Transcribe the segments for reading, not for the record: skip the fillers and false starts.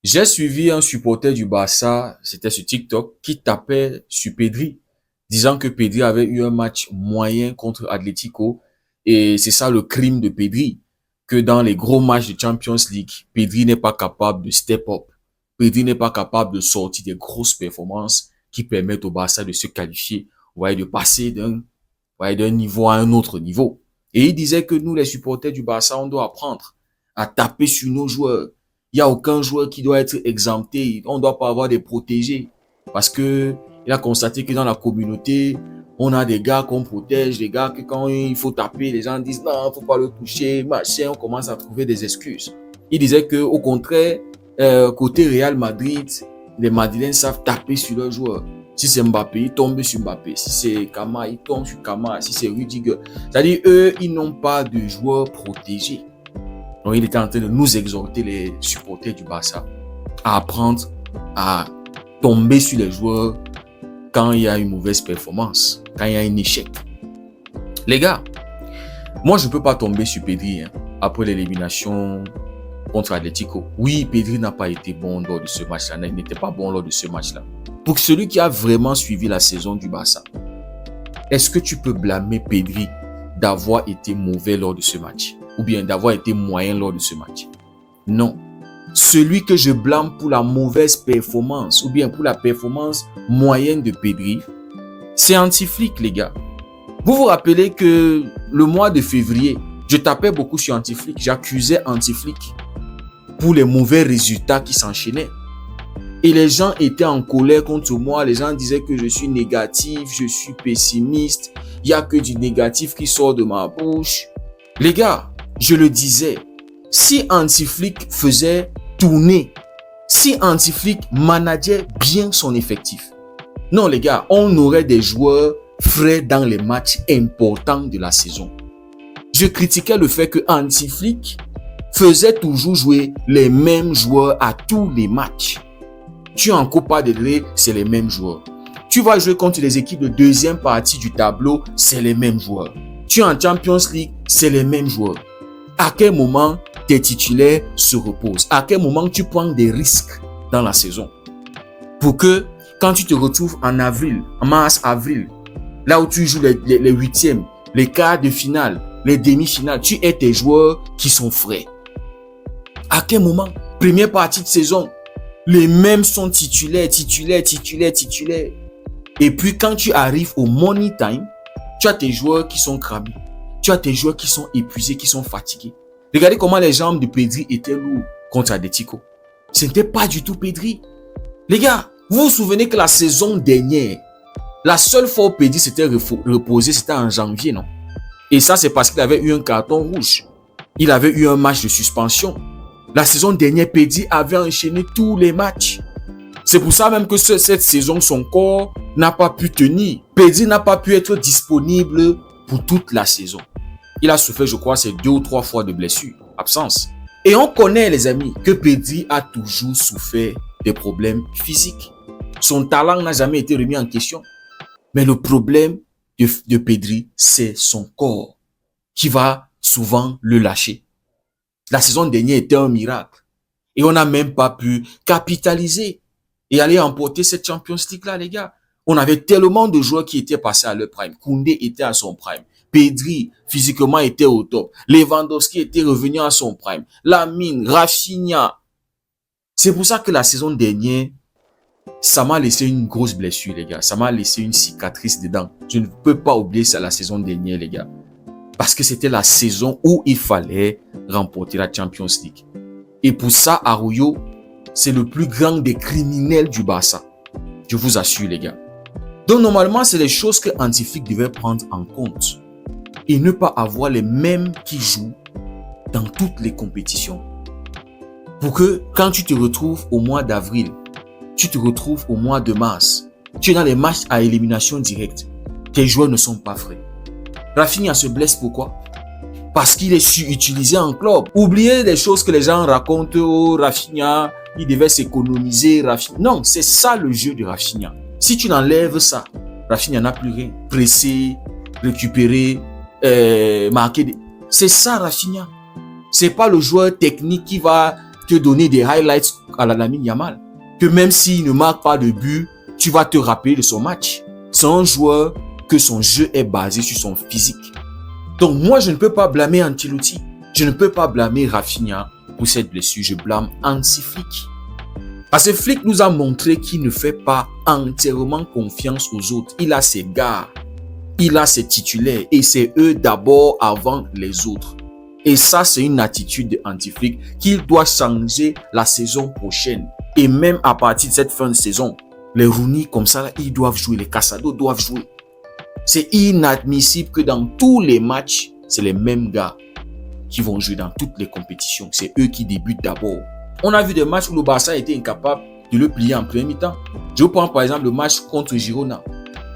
J'ai suivi un supporter du Barça, c'était sur TikTok, qui tapait sur Pedri, disant que Pedri avait eu un match moyen contre Atlético. Et c'est ça le crime de Pedri, que dans les gros matchs de Champions League, Pedri n'est pas capable de step up. Pedri n'est pas capable de sortir des grosses performances qui permettent au Barça de se qualifier, de passer d'un niveau à un autre niveau. Et il disait que nous, les supporters du Barça, on doit apprendre à taper sur nos joueurs. Il y a aucun joueur qui doit être exempté. On ne doit pas avoir des protégés. Parce que il a constaté que dans la communauté, on a des gars qu'on protège, des gars que quand il faut taper, les gens disent non, faut pas le toucher, machin, on commence à trouver des excuses. Il disait que au contraire, côté Real Madrid, les Madrilènes savent taper sur leurs joueurs. Si c'est Mbappé, ils tombent sur Mbappé. Si c'est Kama, ils tombent sur Kama. Si c'est Rudiger. C'est-à-dire, eux, ils n'ont pas de joueurs protégés. Donc, il était en train de nous exhorter, les supporters du Barça, à apprendre à tomber sur les joueurs quand il y a une mauvaise performance, quand il y a un échec. Les gars, moi, je ne peux pas tomber sur Pedri après l'élimination contre Atlético. Oui, Pedri n'a pas été bon lors de ce match-là. Il n'était pas bon lors de ce match-là. Pour celui qui a vraiment suivi la saison du Barça, est-ce que tu peux blâmer Pedri d'avoir été mauvais lors de ce match? Ou bien d'avoir été moyen lors de ce match? Non. Celui que je blâme pour la mauvaise performance ou bien pour la performance moyenne de Pedri, c'est Anti-Flick, les gars. Vous vous rappelez que le mois de février, je tapais beaucoup sur Anti-Flick, j'accusais Anti-Flick pour les mauvais résultats qui s'enchaînaient. Et les gens étaient en colère contre moi, les gens disaient que je suis négatif, je suis pessimiste, il n'y a que du négatif qui sort de ma bouche. Les gars, je le disais, si Anti-Flick faisait tourner, si Anti-Flick manageait bien son effectif, non les gars, on aurait des joueurs frais dans les matchs importants de la saison. Je critiquais le fait que Anti-Flick faisait toujours jouer les mêmes joueurs à tous les matchs. Tu es en Copa del Rey, c'est les mêmes joueurs. Tu vas jouer contre les équipes de deuxième partie du tableau, c'est les mêmes joueurs. Tu es en Champions League, c'est les mêmes joueurs. À quel moment tes titulaires se reposent? À quel moment tu prends des risques dans la saison? Pour que quand tu te retrouves en avril, en mars-avril, là où tu joues les huitièmes, les quarts de finale, les demi-finales, tu aies tes joueurs qui sont frais. À quel moment? Première partie de saison, les mêmes sont titulaires. Et puis quand tu arrives au money time, tu as tes joueurs qui sont cramés. Tu as tes joueurs qui sont épuisés, qui sont fatigués. Regardez comment les jambes de Pedri étaient lourdes contre Atlético. Ce n'était pas du tout Pedri. Les gars, vous vous souvenez que la saison dernière, la seule fois où Pedri s'était reposé, c'était en janvier, non? Et ça, c'est parce qu'il avait eu un carton rouge. Il avait eu un match de suspension. La saison dernière, Pedri avait enchaîné tous les matchs. C'est pour ça même que cette saison, son corps n'a pas pu tenir. Pedri n'a pas pu être disponible pour toute la saison. Il a souffert, je crois, c'est 2 ou 3 fois de blessure, absence. Et on connaît, les amis, que Pedri a toujours souffert des problèmes physiques. Son talent n'a jamais été remis en question. Mais le problème de Pedri, c'est son corps qui va souvent le lâcher. La saison dernière était un miracle. Et on n'a même pas pu capitaliser et aller remporter cette Champions League-là, les gars. On avait tellement de joueurs qui étaient passés à leur prime. Koundé était à son prime. Pedri, physiquement, était au top. Lewandowski était revenu à son prime. Lamine, Rafinha. C'est pour ça que la saison dernière, ça m'a laissé une grosse blessure, les gars. Ça m'a laissé une cicatrice dedans. Je ne peux pas oublier ça la saison dernière, les gars. Parce que c'était la saison où il fallait remporter la Champions League. Et pour ça, Arroyo, c'est le plus grand des criminels du Barça. Je vous assure, les gars. Donc, normalement, c'est les choses que Anti-Flick devait prendre en compte. Et ne pas avoir les mêmes qui jouent dans toutes les compétitions. Pour que, quand tu te retrouves au mois d'avril, tu te retrouves au mois de mars, tu es dans les matchs à élimination directe, tes joueurs ne sont pas frais. Rafinha se blesse pourquoi? Parce qu'il est surutilisé en club. Oubliez les choses que les gens racontent. Oh, Rafinha, il devait s'économiser. Non, c'est ça le jeu de Rafinha. Si tu l'enlèves ça, Rafinha n'a plus rien. Presser, récupérer, marquer. C'est ça Rafinha. C'est pas le joueur technique qui va te donner des highlights à la Lamine Yamal. Que même s'il ne marque pas de but, tu vas te rappeler de son match. C'est un joueur que son jeu est basé sur son physique. Donc moi, je ne peux pas blâmer Ancelotti. Je ne peux pas blâmer Rafinha pour cette blessure. Je blâme Hansi Flick. Parce que Flick nous a montré qu'il ne fait pas entièrement confiance aux autres. Il a ses gars, il a ses titulaires et c'est eux d'abord avant les autres. Et ça, c'est une attitude de Hansi Flick qu'il doit changer la saison prochaine. Et même à partir de cette fin de saison, les Rooney comme ça, là, ils doivent jouer, les Casado doivent jouer. C'est inadmissible que dans tous les matchs, c'est les mêmes gars qui vont jouer dans toutes les compétitions. C'est eux qui débutent d'abord. On a vu des matchs où le Barça était incapable de le plier en premier mi-temps. Je prends par exemple le match contre Girona,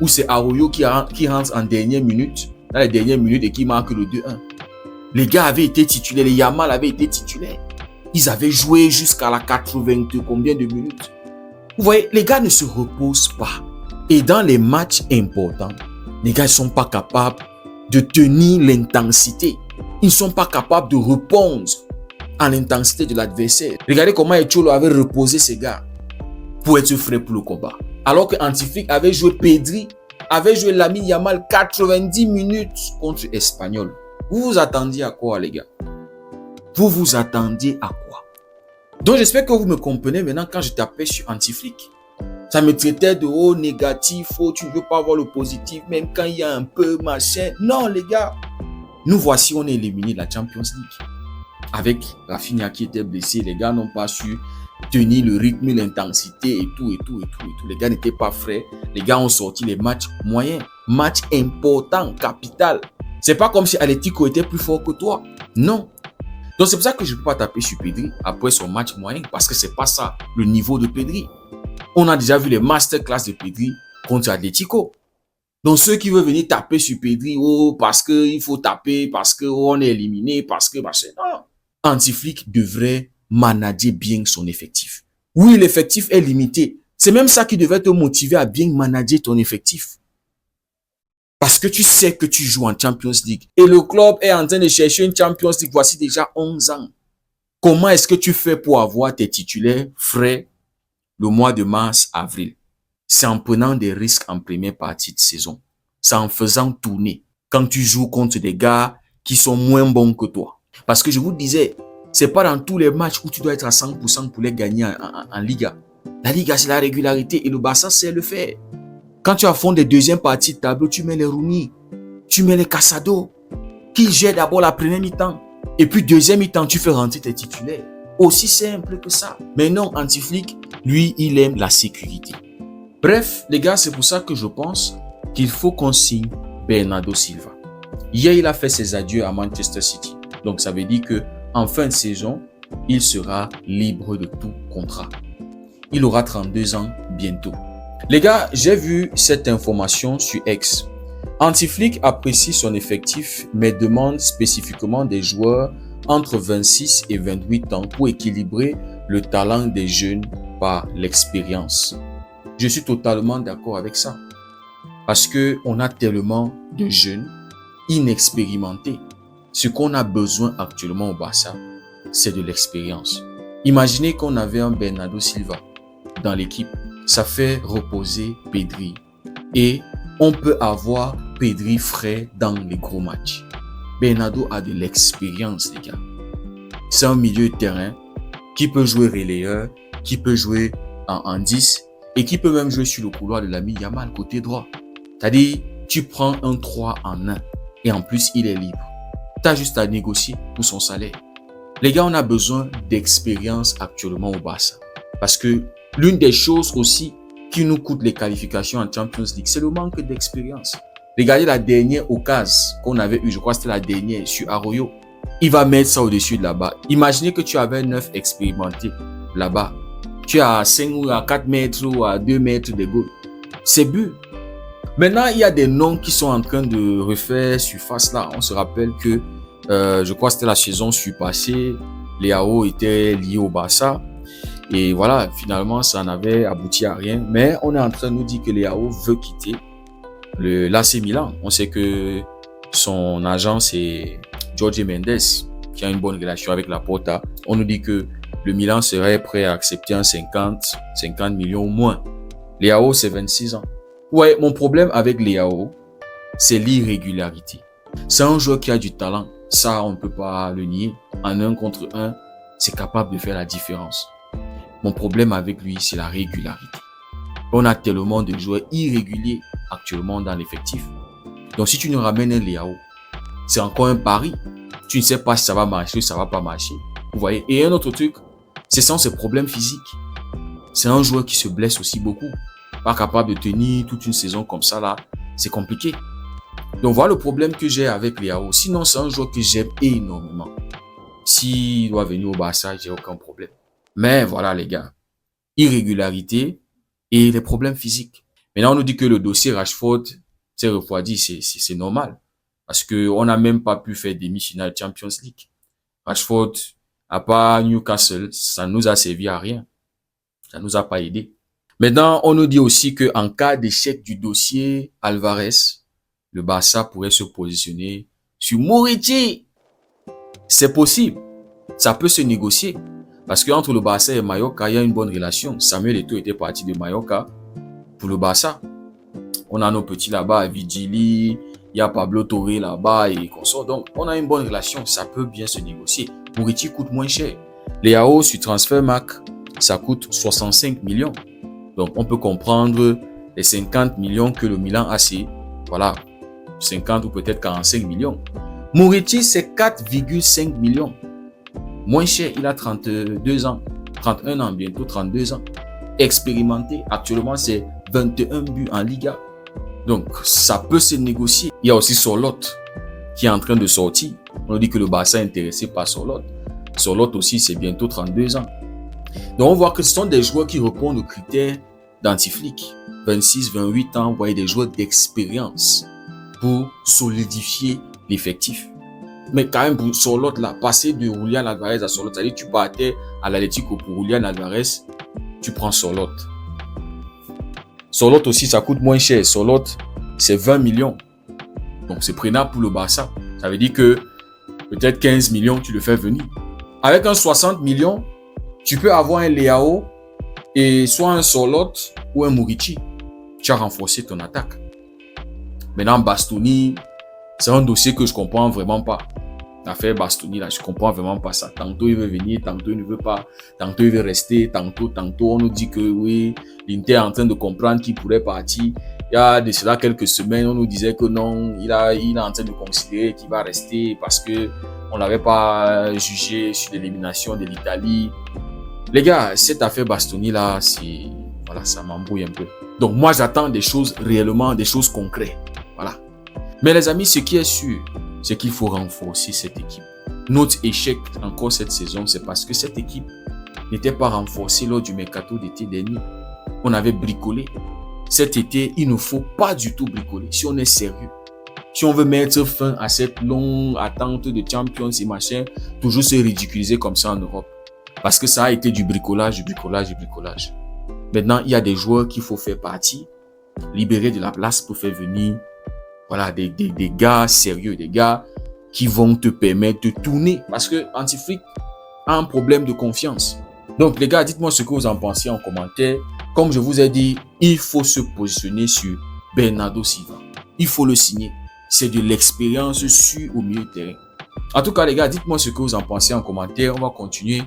où c'est Arroyo qui rentre en dernière minute, dans les dernières minutes et qui marque le 2-1. Les gars avaient été titulaires, les Yamal avaient été titulaires. Ils avaient joué jusqu'à la 82 combien de minutes. Vous voyez, les gars ne se reposent pas. Et dans les matchs importants, les gars ne sont pas capables de tenir l'intensité. Ils ne sont pas capables de répondre à l'intensité de l'adversaire. Regardez comment Echolo avait reposé ses gars pour être frais pour le combat. Alors que Hansi Flick avait joué Pedri, avait joué Lamine Yamal 90 minutes contre Espanyol. Vous vous attendiez à quoi, les gars? Vous vous attendiez à quoi? Donc j'espère que vous me comprenez maintenant quand je tapais sur Hansi Flick. Ça me traitait de haut négatif, oh, tu ne veux pas voir le positif, même quand il y a un peu machin. Non, les gars, nous voici, on est éliminé de la Champions League. Avec Rafinha qui était blessé, les gars n'ont pas su tenir le rythme, l'intensité et tout. Les gars n'étaient pas frais. Les gars ont sorti les matchs moyens, matchs importants, capital. C'est pas comme si Atlético était plus fort que toi. Non. Donc c'est pour ça que je ne peux pas taper sur Pedri après son match moyen, parce que c'est pas ça le niveau de Pedri. On a déjà vu les masterclass de Pedri contre Atlético. Donc ceux qui veulent venir taper sur Pedri, oh, parce qu'il faut taper, parce qu'on est éliminé, parce que machin. Non. Hansi Flick devrait manager bien son effectif. Oui, l'effectif est limité. C'est même ça qui devrait te motiver à bien manager ton effectif. Parce que tu sais que tu joues en Champions League. Et le club est en train de chercher une Champions League voici déjà 11 ans. Comment est-ce que tu fais pour avoir tes titulaires frais le mois de mars, avril? C'est en prenant des risques en première partie de saison. C'est en faisant tourner. Quand tu joues contre des gars qui sont moins bons que toi. Parce que je vous disais, c'est pas dans tous les matchs où tu dois être à 100% pour les gagner en Liga. La Liga, c'est la régularité et le Barça sait le faire. Quand tu affrontes des deuxièmes parties de tableau, tu mets les Rooney, tu mets les Casado, qui gèrent d'abord la première mi-temps. Et puis deuxième mi-temps, tu fais rentrer tes titulaires. Aussi simple que ça. Mais non, Hansi Flick, lui, il aime la sécurité. Bref, les gars, c'est pour ça que je pense qu'il faut qu'on signe Bernardo Silva. Hier, il a fait ses adieux à Manchester City. Donc, ça veut dire que en fin de saison, il sera libre de tout contrat. Il aura 32 ans bientôt. Les gars, j'ai vu cette information sur X. Hansi Flick apprécie son effectif, mais demande spécifiquement des joueurs entre 26 et 28 ans pour équilibrer le talent des jeunes par l'expérience. Je suis totalement d'accord avec ça. Parce qu'on a tellement de jeunes inexpérimentés. Ce qu'on a besoin actuellement au Barça, c'est de l'expérience. Imaginez qu'on avait un Bernardo Silva dans l'équipe. Ça fait reposer Pedri. Et on peut avoir Pedri frais dans les gros matchs. Bernardo a de l'expérience, les gars. C'est un milieu de terrain qui peut jouer relayeur, qui peut jouer en 10 et qui peut même jouer sur le couloir de Lamine Yamal côté droit. C'est-à-dire, tu prends un 3 en 1 et en plus, il est libre. Tu as juste à négocier pour son salaire. Les gars, on a besoin d'expérience actuellement au Barça. Parce que l'une des choses aussi qui nous coûte les qualifications en Champions League, c'est le manque d'expérience. Regardez la dernière occasion qu'on avait eue, je crois que c'était la dernière sur Arroyo. Il va mettre ça au-dessus de là-bas. Imaginez que tu avais 9 expérimentés là-bas. Tu es à 5 ou à 4 mètres ou à 2 mètres de goal. C'est but. Maintenant, il y a des noms qui sont en train de refaire surface là. On se rappelle que, je crois que c'était la saison surpassée. Leao était lié au Barça. Et voilà, finalement, ça n'avait abouti à rien. Mais on est en train de nous dire que Leao veut quitter l'AC Milan. On sait que son agent, c'est Jorge Mendes, qui a une bonne relation avec Laporta. On nous dit que le Milan serait prêt à accepter un 50 millions ou moins. Leao, c'est 26 ans. Ouais, mon problème avec Leao, c'est l'irrégularité. C'est un joueur qui a du talent. Ça, on ne peut pas le nier. En 1 contre 1, c'est capable de faire la différence. Mon problème avec lui, c'est la régularité. On a tellement de joueurs irréguliers actuellement dans l'effectif. Donc, si tu nous ramènes un Leao, c'est encore un pari. Tu ne sais pas si ça va marcher ou ça va pas marcher. Vous voyez? Et un autre truc, c'est sans ses problèmes physiques. C'est un joueur qui se blesse aussi beaucoup. Pas capable de tenir toute une saison comme ça là, c'est compliqué. Donc voilà le problème que j'ai avec Leao. Sinon, c'est un joueur que j'aime énormément. S'il doit venir au Barça, j'ai aucun problème. Mais voilà les gars, irrégularité et les problèmes physiques. Maintenant, on nous dit que le dossier Rashford s'est refroidi, c'est normal. Parce que on n'a même pas pu faire demi-finale Champions League. Rashford, à part Newcastle, ça nous a servi à rien. Ça nous a pas aidé. Maintenant, on nous dit aussi que en cas d'échec du dossier Alvarez, le Barça pourrait se positionner sur Morici. C'est possible. Ça peut se négocier. Parce que entre le Barça et Mallorca, il y a une bonne relation. Samuel Eto'o était parti de Mallorca pour le Barça. On a nos petits là-bas, Vigili, il y a Pablo Torre là-bas et consorts. Donc, on a une bonne relation. Ça peut bien se négocier. Morici coûte moins cher. Leao sur Transfermarkt, ça coûte 65 millions. Donc, on peut comprendre les 50 millions que le Milan a, c'est, voilà, 50 ou peut-être 45 millions. Morici, c'est 4,5 millions. Moins cher, il a 32 ans, 31 ans, bientôt 32 ans. Expérimenté, actuellement, c'est 21 buts en Liga. Donc, ça peut se négocier. Il y a aussi Sorloth qui est en train de sortir. On dit que le Barça est intéressé par Sorloth. Sorloth aussi, c'est bientôt 32 ans. Donc, on voit que ce sont des joueurs qui répondent aux critères d'Antiflick. 26, 28 ans, vous voyez des joueurs d'expérience pour solidifier l'effectif. Mais quand même, pour Sorloth, là, passer de Julián Alvarez à Sorloth, c'est-à-dire tu partais à l'Atlético pour Julián Alvarez, tu prends Sorloth. Sorloth aussi, ça coûte moins cher. Sorloth, c'est 20 millions. Donc, c'est prenable pour le Barça. Ça veut dire que peut-être 15 millions, tu le fais venir. Avec un 60 millions, tu peux avoir un Leao et soit un Sorloth ou un Morici. Tu as renforcé ton attaque. Maintenant, Bastoni, c'est un dossier que je comprends vraiment pas. L'affaire Bastoni, là, je comprends vraiment pas ça. Tantôt, il veut venir, tantôt, il ne veut pas. Tantôt, il veut rester, tantôt, on nous dit que oui, l'Inter est en train de comprendre qu'il pourrait partir. Il y a de cela quelques semaines, on nous disait que non, il est en train de considérer qu'il va rester parce que on l'avait pas jugé sur l'élimination de l'Italie. Les gars, cette affaire Bastoni, là, c'est, voilà, ça m'embrouille un peu. Donc, moi, j'attends des choses réellement, des choses concrètes. Voilà. Mais les amis, ce qui est sûr, c'est qu'il faut renforcer cette équipe. Notre échec encore cette saison, c'est parce que cette équipe n'était pas renforcée lors du mercato d'été dernier. On avait bricolé. Cet été, il ne faut pas du tout bricoler. Si on est sérieux, si on veut mettre fin à cette longue attente de Champions et machin, toujours se ridiculiser comme ça en Europe. Parce que ça a été du bricolage, du bricolage, du bricolage. Maintenant, il y a des joueurs qu'il faut faire partie, libérer de la place pour faire venir, voilà, des gars sérieux, des gars qui vont te permettre de tourner. Parce que Antiflick a un problème de confiance. Donc, les gars, dites-moi ce que vous en pensez en commentaire. Comme je vous ai dit, il faut se positionner sur Bernardo Silva. Il faut le signer. C'est de l'expérience sûre au milieu de terrain. En tout cas, les gars, dites-moi ce que vous en pensez en commentaire. On va continuer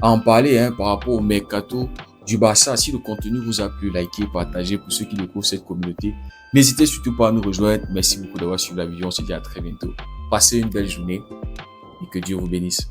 à en parler par rapport au mercato du Barça. Si le contenu vous a plu, likez, partagez pour ceux qui découvrent cette communauté. N'hésitez surtout pas à nous rejoindre. Merci beaucoup d'avoir suivi la vidéo. On se dit à très bientôt. Passez une belle journée et que Dieu vous bénisse.